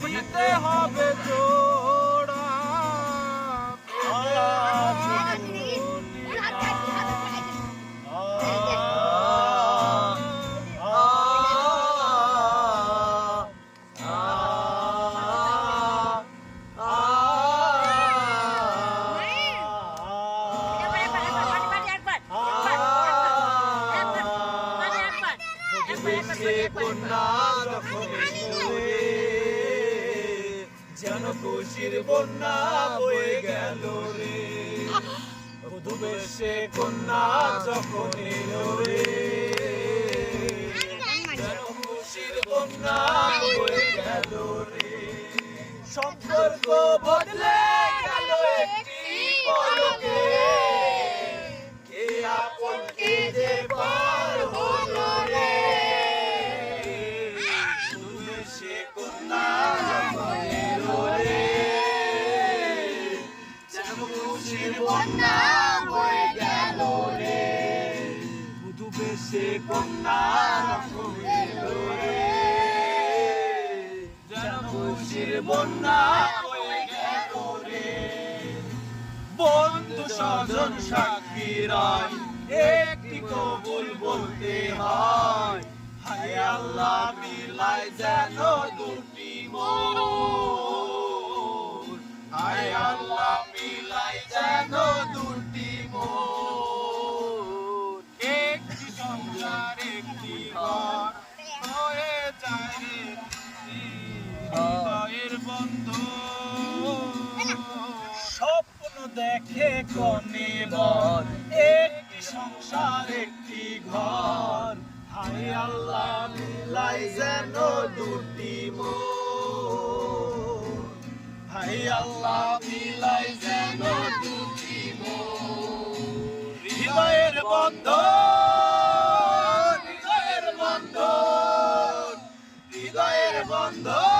দিতে হবে জোড়া কন্যা যখন যেন খুশির বন্যা বয়ে গেল রে বধূ বেশে কন্যা যখন এলো রে যেন খুশির বন্যা বয়ে গেল রে সম্পর্ক বদলে গেল একটি পলকে কে আপন কে যে পার হলো রে বন্যা বয়ে গেল রে বধূ বেশে কন্যা এলো রে যেন খুশির বন্যা বয়ে গেল রে বন্ধু স্বজন সাক্ষী রায় একটি কবুল বলতে হয় হায় আল্লাহ মিলায় যেন দুটি মন হায় আল্লাহ মিলাই যেন দুটি মন একটি সংসার একটি ঘর হয়ে যায় রে হৃদয়ের বন্ধন স্বপ্ন দেখে কনে বর একটি সংসার একটি ঘর হায় আল্লাহ মিলাই যেন দুটি মন হায় আল্লাহ মিলাই যেন দুটি মন হৃদয়ের বন্ধন হৃদয়ের বন্ধন হৃদয়ের বন্ধন